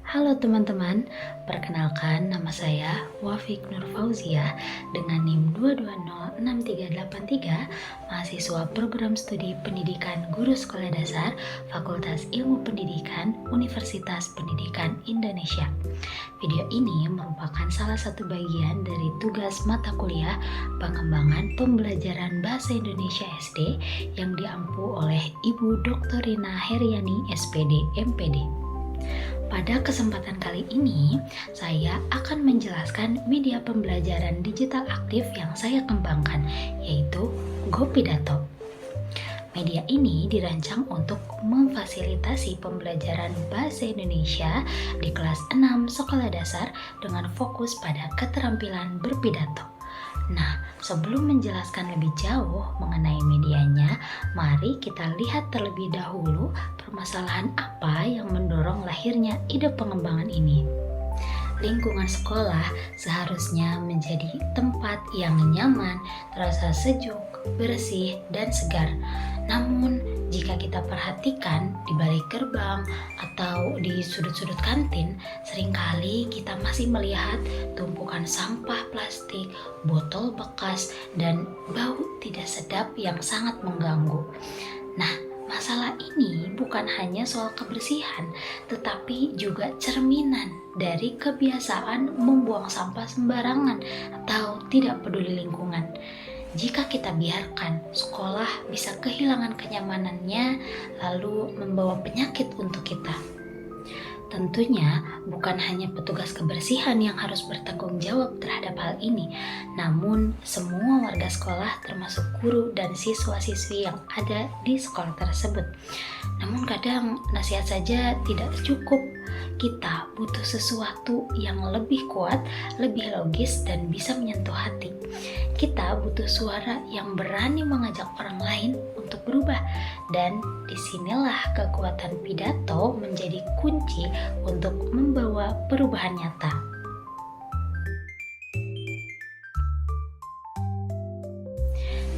Halo teman-teman, perkenalkan nama saya Wafik Nur Fauzia dengan NIM 2206383, mahasiswa program studi pendidikan guru sekolah dasar Fakultas Ilmu Pendidikan Universitas Pendidikan Indonesia. Video ini merupakan salah satu bagian dari tugas mata kuliah pengembangan pembelajaran Bahasa Indonesia SD yang diampu oleh Ibu Dr. Rina Heriani SPD MPD. Pada kesempatan kali ini, saya akan menjelaskan media pembelajaran digital aktif yang saya kembangkan, yaitu GoPidato. Media ini dirancang untuk memfasilitasi pembelajaran bahasa Indonesia di kelas 6 sekolah dasar dengan fokus pada keterampilan berpidato. Nah, sebelum menjelaskan lebih jauh mengenai medianya, mari kita lihat terlebih dahulu permasalahan apa yang mendorong lahirnya ide pengembangan ini. Lingkungan sekolah seharusnya menjadi tempat yang nyaman, terasa sejuk, bersih, dan segar. Namun, jika kita perhatikan di balik gerbang atau di sudut-sudut kantin, seringkali kita masih melihat tumpukan sampah plastik, botol bekas, dan bau tidak sedap yang sangat mengganggu. Nah, masalah ini bukan hanya soal kebersihan, tetapi juga cerminan dari kebiasaan membuang sampah sembarangan atau tidak peduli lingkungan. Jika kita biarkan, sekolah bisa kehilangan kenyamanannya lalu membawa penyakit untuk kita. Tentunya bukan hanya petugas kebersihan yang harus bertanggung jawab terhadap hal ini, namun semua warga sekolah termasuk guru dan siswa-siswi yang ada di sekolah tersebut. Namun kadang nasihat saja tidak cukup. Kita butuh sesuatu yang lebih kuat, lebih logis, dan bisa menyentuh hati. Kita butuh suara yang berani mengajak orang lain untuk berubah, dan disinilah kekuatan pidato menjadi kunci untuk membawa perubahan nyata.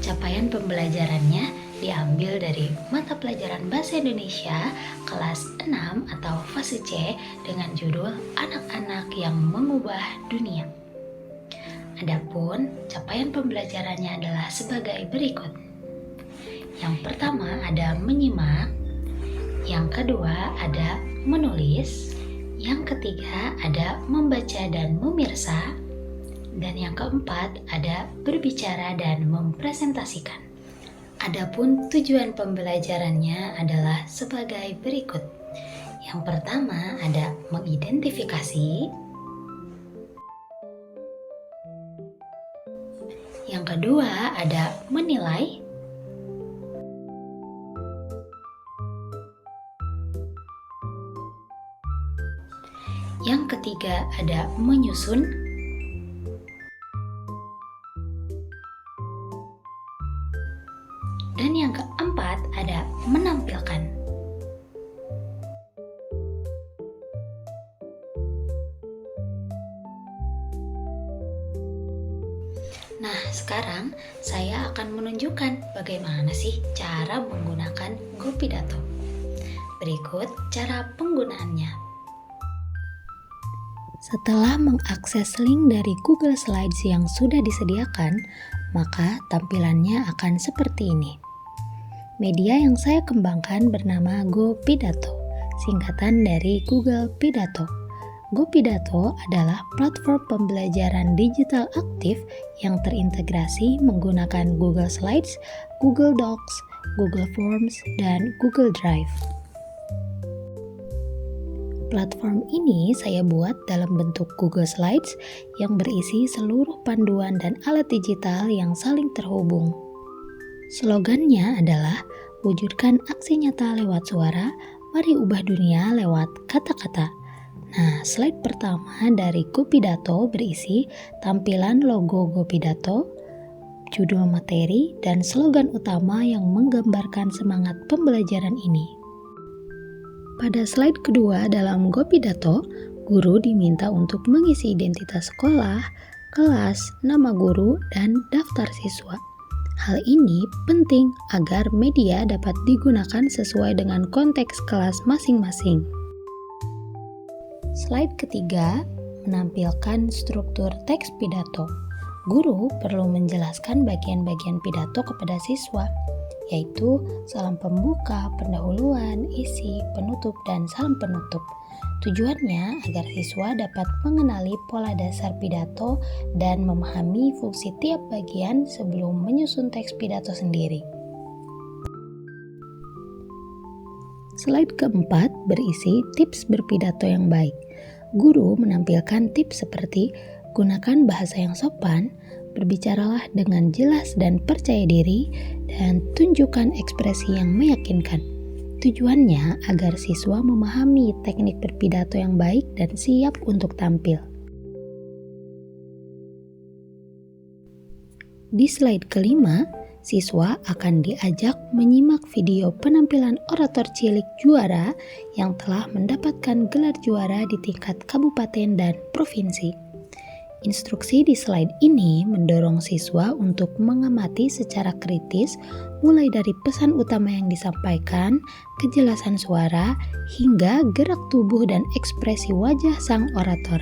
Capaian pembelajarannya diambil dari mata pelajaran Bahasa Indonesia kelas 6 atau fase C dengan judul Anak-anak yang Mengubah Dunia. Adapun capaian pembelajarannya adalah sebagai berikut. Yang pertama ada menyimak, yang kedua ada menulis, yang ketiga ada membaca dan memirsa, dan yang keempat ada berbicara dan mempresentasikan. Adapun tujuan pembelajarannya adalah sebagai berikut. Yang pertama ada mengidentifikasi, yang kedua ada menilai, yang ketiga ada menyusun, dan yang keempat ada menampilkan. Nah, sekarang saya akan menunjukkan bagaimana sih cara menggunakan GoPidato. Berikut cara penggunaannya. Setelah mengakses link dari Google Slides yang sudah disediakan, maka tampilannya akan seperti ini. Media yang saya kembangkan bernama GoPidato, singkatan dari Google Pidato. GoPidato adalah platform pembelajaran digital aktif yang terintegrasi menggunakan Google Slides, Google Docs, Google Forms, dan Google Drive. Platform ini saya buat dalam bentuk Google Slides yang berisi seluruh panduan dan alat digital yang saling terhubung. Slogannya adalah, wujudkan aksi nyata lewat suara, mari ubah dunia lewat kata-kata. Nah, slide pertama dari GoPidato berisi tampilan logo GoPidato, judul materi, dan slogan utama yang menggambarkan semangat pembelajaran ini. Pada slide kedua dalam GoPidato, guru diminta untuk mengisi identitas sekolah, kelas, nama guru, dan daftar siswa. Hal ini penting agar media dapat digunakan sesuai dengan konteks kelas masing-masing. Slide ketiga menampilkan struktur teks pidato. Guru perlu menjelaskan bagian-bagian pidato kepada siswa, yaitu salam pembuka, pendahuluan, isi, penutup, dan salam penutup. Tujuannya agar siswa dapat mengenali pola dasar pidato dan memahami fungsi tiap bagian sebelum menyusun teks pidato sendiri. Slide keempat berisi tips berpidato yang baik. Guru menampilkan tips seperti gunakan bahasa yang sopan, berbicaralah dengan jelas dan percaya diri, dan tunjukkan ekspresi yang meyakinkan. Tujuannya agar siswa memahami teknik berpidato yang baik dan siap untuk tampil. Di slide kelima, siswa akan diajak menyimak video penampilan orator cilik juara yang telah mendapatkan gelar juara di tingkat kabupaten dan provinsi. Instruksi di slide ini mendorong siswa untuk mengamati secara kritis mulai dari pesan utama yang disampaikan, kejelasan suara, hingga gerak tubuh dan ekspresi wajah sang orator.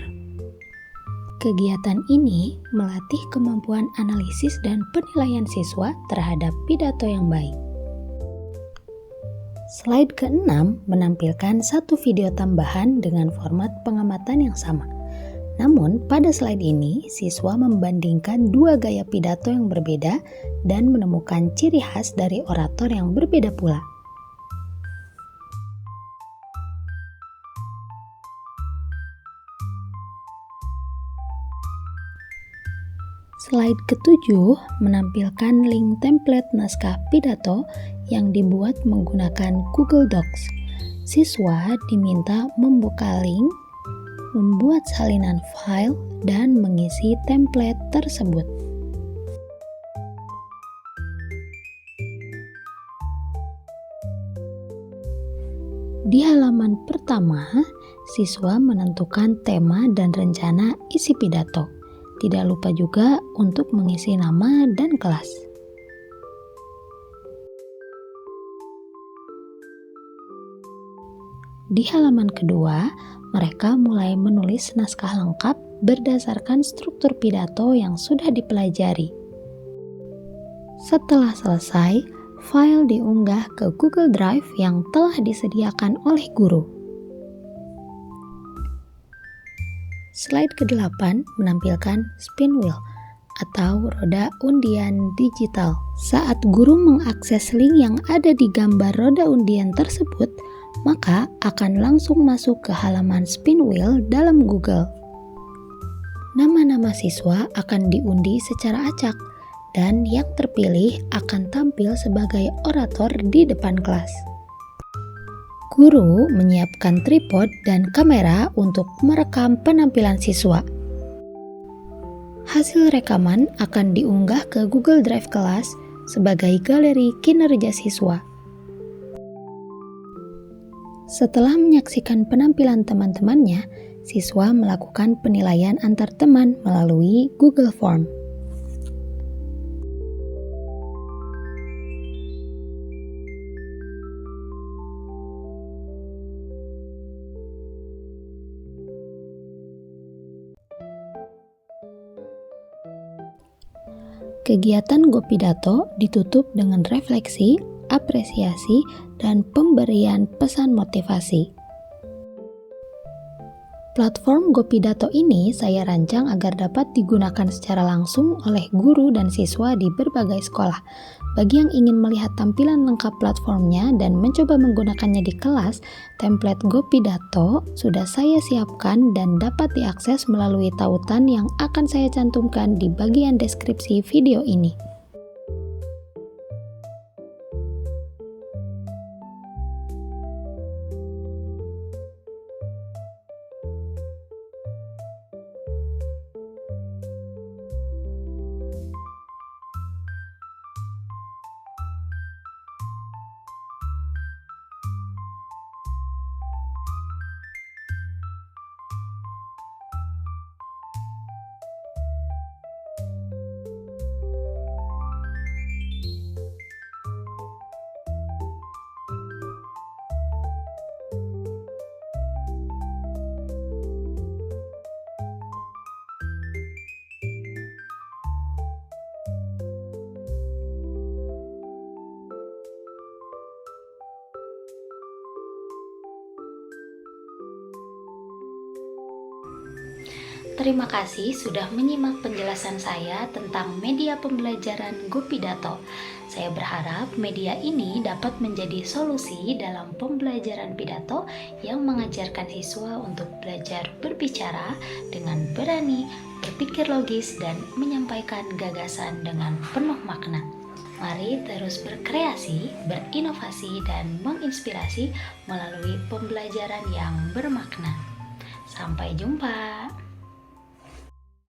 Kegiatan ini melatih kemampuan analisis dan penilaian siswa terhadap pidato yang baik. Slide ke-6 menampilkan satu video tambahan dengan format pengamatan yang sama. Namun, pada slide ini, siswa membandingkan dua gaya pidato yang berbeda dan menemukan ciri khas dari orator yang berbeda pula. Slide ke-7 menampilkan link template naskah pidato yang dibuat menggunakan Google Docs. Siswa diminta membuka link, membuat salinan file, dan mengisi template tersebut. Di halaman pertama, siswa menentukan tema dan rencana isi pidato. Tidak lupa juga untuk mengisi nama dan kelas. Di halaman kedua, mereka mulai menulis naskah lengkap berdasarkan struktur pidato yang sudah dipelajari. Setelah selesai, file diunggah ke Google Drive yang telah disediakan oleh guru. Slide ke-8 menampilkan spin wheel atau roda undian digital. Saat guru mengakses link yang ada di gambar roda undian tersebut, maka akan langsung masuk ke halaman spin wheel dalam Google. Nama-nama siswa akan diundi secara acak dan yang terpilih akan tampil sebagai orator di depan kelas. Guru menyiapkan tripod dan kamera untuk merekam penampilan siswa. Hasil rekaman akan diunggah ke Google Drive kelas sebagai galeri kinerja siswa. Setelah menyaksikan penampilan teman-temannya, siswa melakukan penilaian antar teman melalui Google Form. Kegiatan GoPidato ditutup dengan refleksi, apresiasi, dan pemberian pesan motivasi. Platform GoPidato ini saya rancang agar dapat digunakan secara langsung oleh guru dan siswa di berbagai sekolah. Bagi yang ingin melihat tampilan lengkap platformnya dan mencoba menggunakannya di kelas, template GoPidato sudah saya siapkan dan dapat diakses melalui tautan yang akan saya cantumkan di bagian deskripsi video ini. Terima kasih sudah menyimak penjelasan saya tentang media pembelajaran GoPidato. Saya berharap media ini dapat menjadi solusi dalam pembelajaran pidato yang mengajarkan siswa untuk belajar berbicara dengan berani, berpikir logis, dan menyampaikan gagasan dengan penuh makna. Mari terus berkreasi, berinovasi, dan menginspirasi melalui pembelajaran yang bermakna. Sampai jumpa.